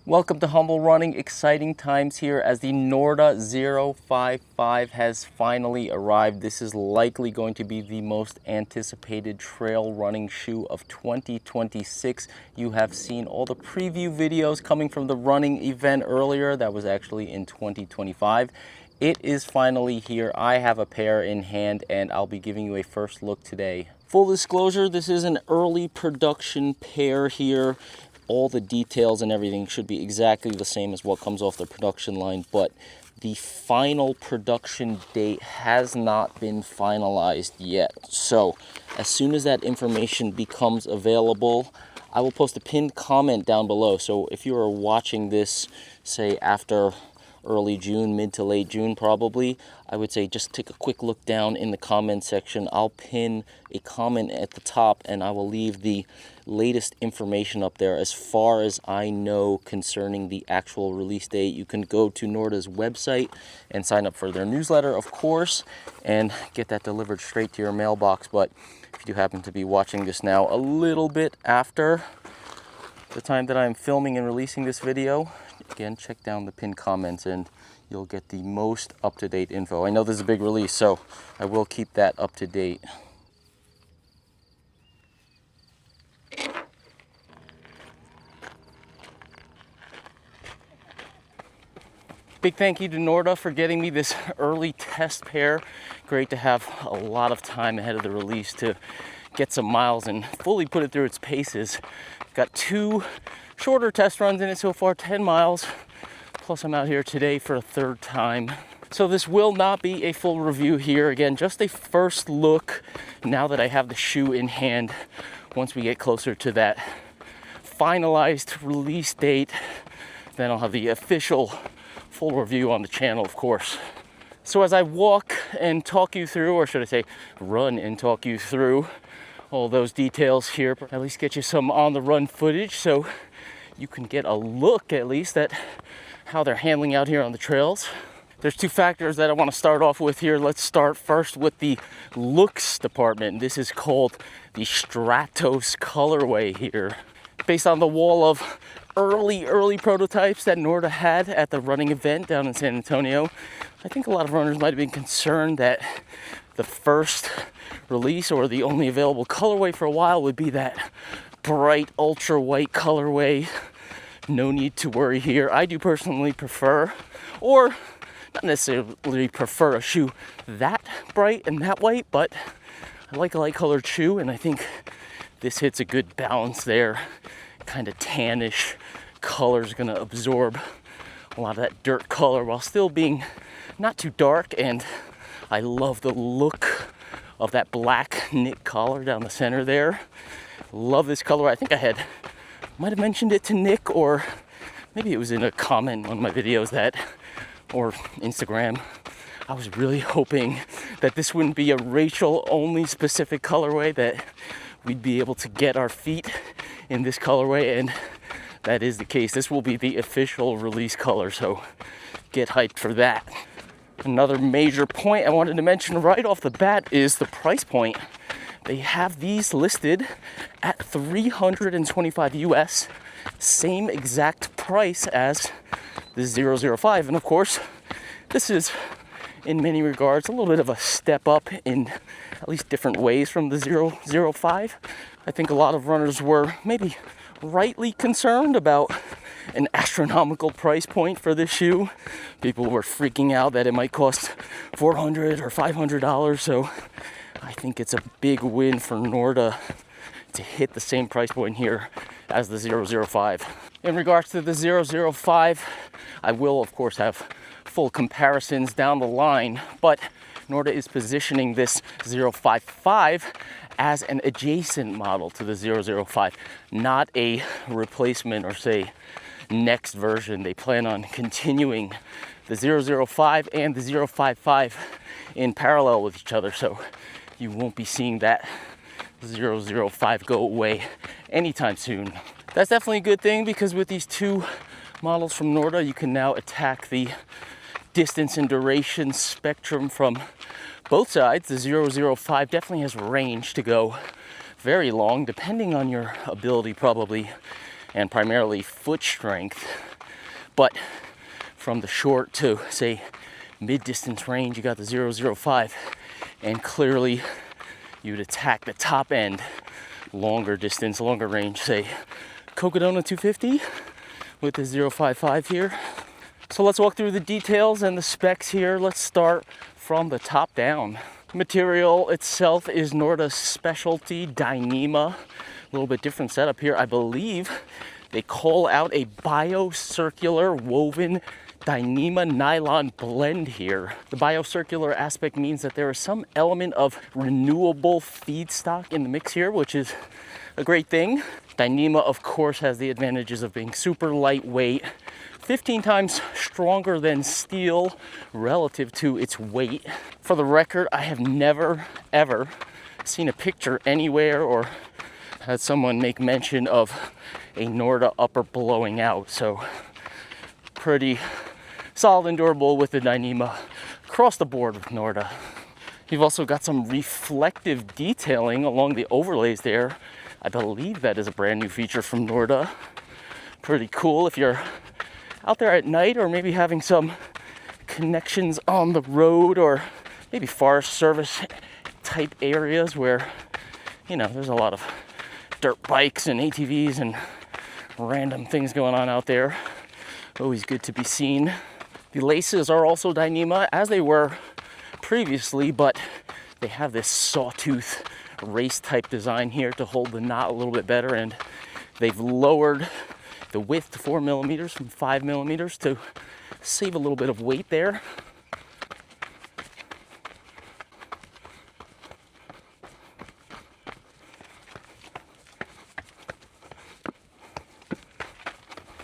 Welcome to Humble Running. Exciting times here as the Norda 055 has finally arrived. This is likely going to be the most anticipated trail running shoe of 2026. You have seen all the preview videos coming from the running event earlier. That was actually in 2025. It is finally here. I have a pair in hand and I'll be giving you a first look today. Full disclosure, this is an early production pair here. All the details and everything should be exactly the same as what comes off the production line, but the final production date has not been finalized yet. So as soon as that information becomes available, I will post a pinned comment down below. So if you are watching this, say after early June, mid to late June probably, I would say just take a quick look down in the comment section. I'll pin a comment at the top and I will leave the latest information up there as far as I know concerning the actual release date. You can go to Norda's website and sign up for their newsletter, of course, and get that delivered straight to your mailbox. But if you do happen to be watching this now a little bit after the time that I'm filming and releasing this video, again, check down the pinned comments and you'll get the most up-to-date info. I know this is a big release, so I will keep that up to date. Big thank you to Norda for getting me this early test pair. Great to have a lot of time ahead of the release to get some miles and fully put it through its paces. Got 2 shorter test runs in it so far, 10 miles. Plus I'm out here today for a 3rd time. So this will not be a full review here. Again, just a first look now that I have the shoe in hand. Once we get closer to that finalized release date, then I'll have the official full review on the channel, of course. So as I walk and talk you through, or should I say run and talk you through all those details here, at least get you some on the run footage so you can get a look at least at how they're handling out here on the trails. There's 2 factors that I want to start off with here. Let's start first with the looks department. This is called the Stratos colorway here. Based on the wall of early prototypes that Norda had at the running event down in San Antonio, I think a lot of runners might have been concerned that the first release or the only available colorway for a while would be that bright ultra white colorway. No need to worry here. I do personally prefer, or not necessarily prefer, a shoe that bright and that white, but I like a light colored shoe and I think this hits a good balance there. Kind of tannish color is going to absorb a lot of that dirt color while still being not too dark, and I love the look of that black knit collar down the center there. Love this color. I think might have mentioned it to Nick, or maybe it was in a comment on my videos or Instagram. I was really hoping that this wouldn't be a Rachel only specific colorway, that we'd be able to get our feet in this colorway, and that is the case. This will be the official release color, so get hyped for that. Another major point I wanted to mention right off the bat is the price point. They have these listed at $325 US, same exact price as the 005. And of course, this is in many regards a little bit of a step up in at least different ways from the 005. I think a lot of runners were maybe rightly concerned about an astronomical price point for this shoe. People were freaking out that it might cost $400 or $500. So I think it's a big win for Norda to hit the same price point here as the 005. In regards to the 005, I will of course have full comparisons down the line, but Norda is positioning this 055 as an adjacent model to the 005, not a replacement or say next version. They plan on continuing the 005 and the 055 in parallel with each other, so you won't be seeing that 005 go away anytime soon. That's definitely a good thing, because with these 2 models from Norda, you can now attack the distance and duration spectrum from both sides. The 005 definitely has range to go very long, depending on your ability probably, and primarily foot strength. But from the short to, say, mid-distance range, you got the 005, and clearly you'd attack the top end, longer distance, longer range, say, Cocodona 250 with the 055 here. So let's walk through the details and the specs here. Let's start from the top down. Material itself is Norda's specialty Dyneema. A little bit different setup here. I believe they call out a biocircular woven Dyneema nylon blend here. The biocircular aspect means that there is some element of renewable feedstock in the mix here, which is a great thing. Dyneema, of course, has the advantages of being super lightweight, 15 times stronger than steel relative to its weight. For the record, I have never, ever seen a picture anywhere or had someone make mention of a Norda upper blowing out. So pretty solid and durable with the Dyneema across the board with Norda. You've also got some reflective detailing along the overlays there. I believe that is a brand new feature from Norda. Pretty cool if you're out there at night or maybe having some connections on the road or maybe Forest Service type areas where, you know, there's a lot of dirt bikes and ATVs and random things going on out there. Always good to be seen. The laces are also Dyneema, as they were previously, but they have this sawtooth race type design here to hold the knot a little bit better, and they've lowered the width to 4 millimeters from 5 millimeters to save a little bit of weight there.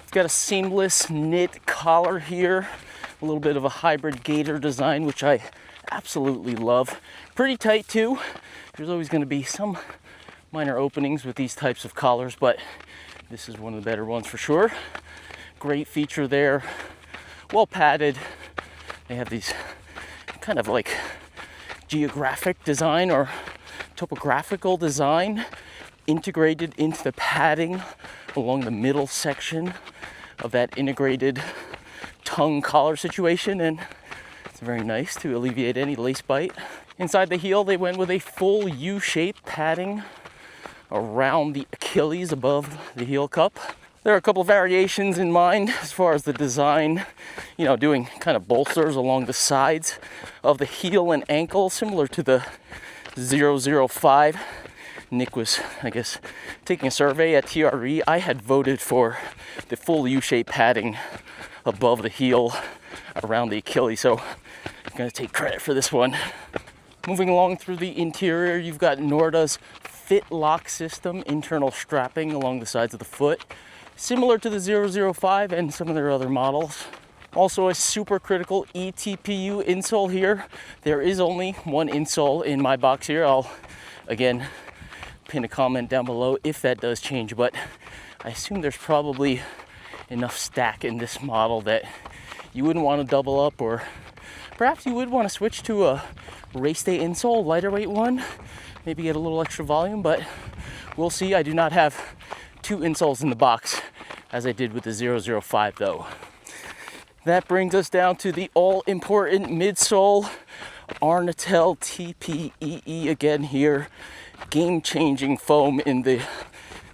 It's got a seamless knit collar here, a little bit of a hybrid gaiter design, which I absolutely love. Pretty tight too. There's always going to be some minor openings with these types of collars, but this is one of the better ones for sure. Great feature there. Well padded. They have these kind of like geographic design or topographical design integrated into the padding along the middle section of that integrated tongue collar situation, and it's very nice to alleviate any lace bite. Inside the heel, they went with a full U-shaped padding around the Achilles above the heel cup. There are a couple of variations in mind as far as the design, you know, doing kind of bolsters along the sides of the heel and ankle, similar to the 005. Nick was, I guess, taking a survey at TRE. I had voted for the full U-shaped padding above the heel around the Achilles, so I'm gonna take credit for this one. Moving along through the interior, you've got Norda's Fit Lock system, internal strapping along the sides of the foot, similar to the 005 and some of their other models. Also a super critical eTPU insole here. There is only one insole in my box here. I'll, again, pin a comment down below if that does change, but I assume there's probably enough stack in this model that you wouldn't want to double up, or perhaps you would want to switch to a race day insole, lighter weight one, maybe get a little extra volume, but we'll see. I do not have two insoles in the box as I did with the 005 though. That brings us down to the all-important midsole, Arnitel TPEE again here. Game-changing foam in the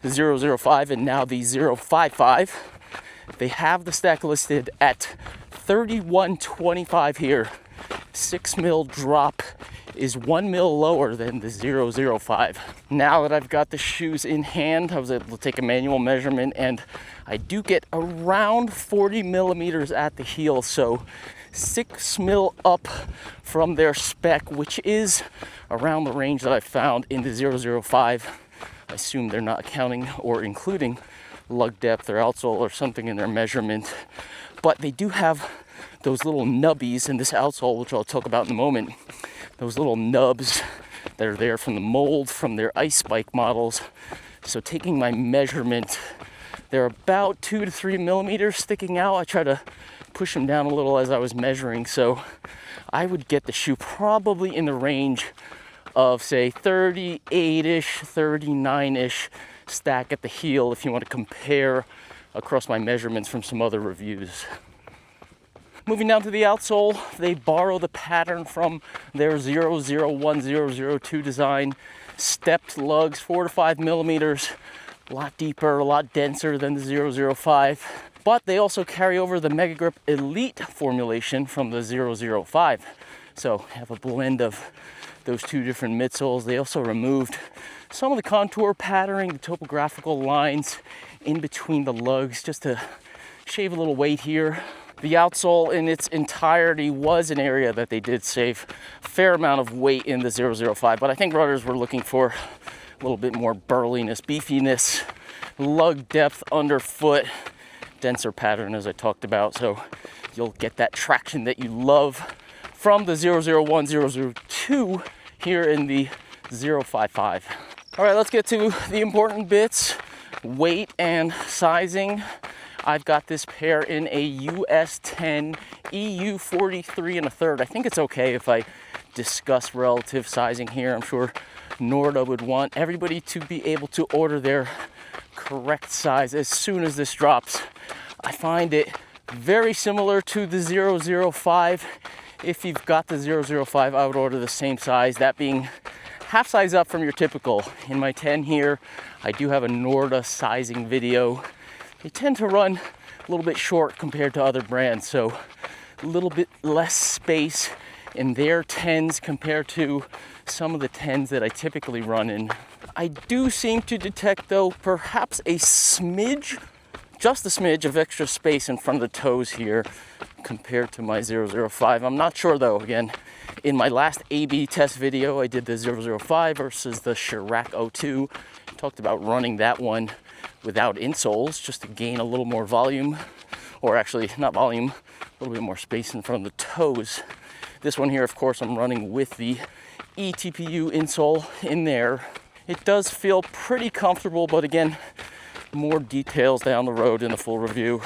005 and now the 055. They have the stack listed at $31.25 here. 6 mil drop is 1 mil lower than the 005. Now that I've got the shoes in hand, I was able to take a manual measurement, and I do get around 40 millimeters at the heel, so 6 mil up from their spec, which is around the range that I found in the 005. I assume they're not counting or including lug depth or outsole or something in their measurement, but they do have those little nubbies in this outsole, which I'll talk about in a moment. Those little nubs that are there from the mold from their ice bike models. So taking my measurement, they're about 2 to 3 millimeters sticking out. I try to push them down a little as I was measuring, so I would get the shoe probably in the range of, say, 38-ish, 39-ish stack at the heel if you want to compare across my measurements from some other reviews. Moving down to the outsole, they borrow the pattern from their 001, 002 design. Stepped lugs, 4 to 5 millimeters, a lot deeper, a lot denser than the 005. But they also carry over the Mega Grip Elite formulation from the 005. So have a blend of those two different midsoles. They also removed some of the contour patterning, the topographical lines in between the lugs, just to shave a little weight here. The outsole in its entirety was an area that they did save a fair amount of weight in the 005, but I think runners were looking for a little bit more burliness, beefiness, lug depth underfoot, denser pattern as I talked about, so you'll get that traction that you love from the 001, 002 here in the 055. All right, let's get to the important bits, weight and sizing. I've got this pair in a US 10 EU 43 1/3. I think it's okay if I discuss relative sizing here. I'm sure Norda would want everybody to be able to order their correct size as soon as this drops. I find it very similar to the 005. If you've got the 005, I would order the same size, that being half size up from your typical. In my 10 here, I do have a Norda sizing video. They tend to run a little bit short compared to other brands, so a little bit less space in their 10s compared to some of the 10s that I typically run in. I do seem to detect, though, perhaps a smidge, just a smidge of extra space in front of the toes here compared to my 005. I'm not sure, though. Again, in my last A/B test video, I did the 005 versus the Chirac 02. Talked about running that one without insoles just to gain a little more volume, or actually not volume, a little bit more space in front of the toes. This one here, of course, I'm running with the TPEE insole in there. It does feel pretty comfortable, but again, more details down the road in the full review.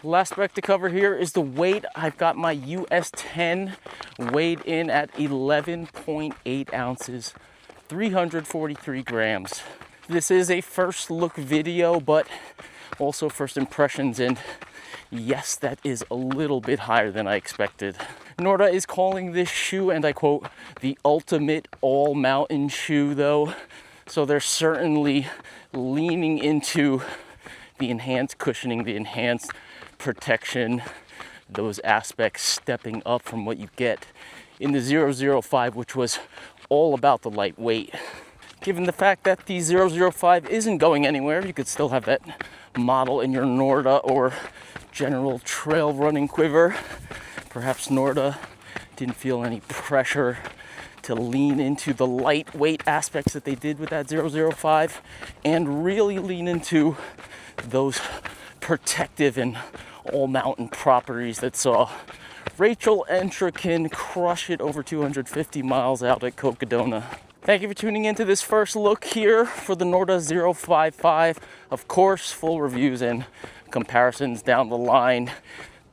Last spec to cover here is the weight. I've got my US 10 weighed in at 11.8 ounces, 343 grams. This is a first look video, but also first impressions, and yes, that is a little bit higher than I expected. Norda is calling this shoe, and I quote, the ultimate all mountain shoe though. So they're certainly leaning into the enhanced cushioning, the enhanced protection, those aspects stepping up from what you get in the 005, which was all about the lightweight. Given the fact that the 005 isn't going anywhere, you could still have that model in your Norda or general trail running quiver. Perhaps Norda didn't feel any pressure to lean into the lightweight aspects that they did with that 005 and really lean into those protective and all mountain properties that saw Rachel Entrekin crush it over 250 miles out at Cocodona. Thank you for tuning into this first look here for the Norda 055. Of course, full reviews and comparisons down the line.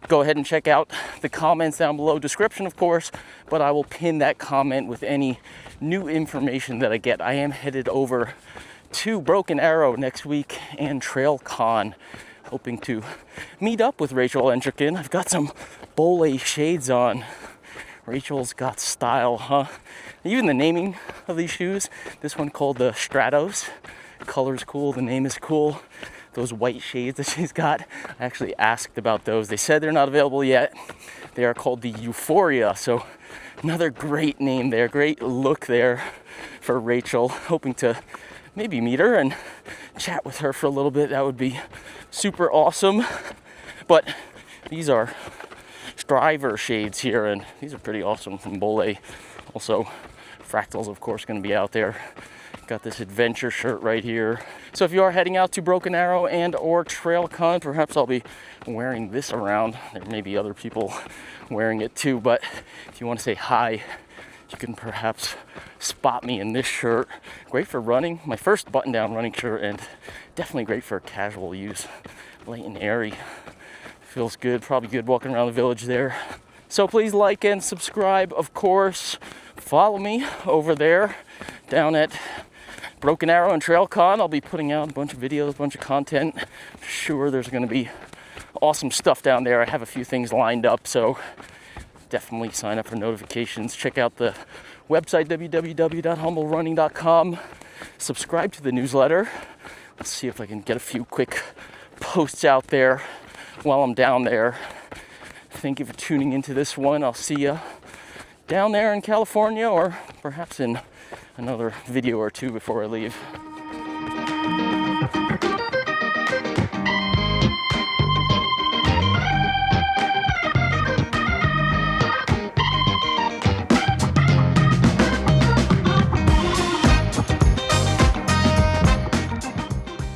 Go ahead and check out the comments down below, description of course, but I will pin that comment with any new information that I get. I am headed over to Broken Arrow next week and TrailCon, hoping to meet up with Rachel Entrekin. I've got some Bole shades on. Rachel's got style, huh? Even the naming of these shoes, this one called the Stratos. Color's cool, the name is cool. Those white shades that she's got, I actually asked about those. They said they're not available yet. They are called the Euphoria, so another great name there, great look there for Rachel. Hoping to maybe meet her and chat with her for a little bit. That would be super awesome. But these are Striver shades here, and these are pretty awesome from Bole. Also, Fractal's of course going to be out there. Got this adventure shirt right here. So if you are heading out to Broken Arrow and or TrailCon, perhaps I'll be wearing this around. There may be other people wearing it too, but if you want to say hi, you can perhaps spot me in this shirt. Great for running, my first button-down running shirt, and definitely great for casual use. Light and airy. Feels good, probably good walking around the village there. So please like and subscribe, of course. Follow me over there down at Broken Arrow and TrailCon. I'll be putting out a bunch of videos, a bunch of content. Sure, there's going to be awesome stuff down there. I have a few things lined up, so definitely sign up for notifications. Check out the website, www.humblerunning.com. Subscribe to the newsletter. Let's see if I can get a few quick posts out there while I'm down there. Thank you for tuning into this one. I'll see you down there in California, or perhaps in another video or two before I leave.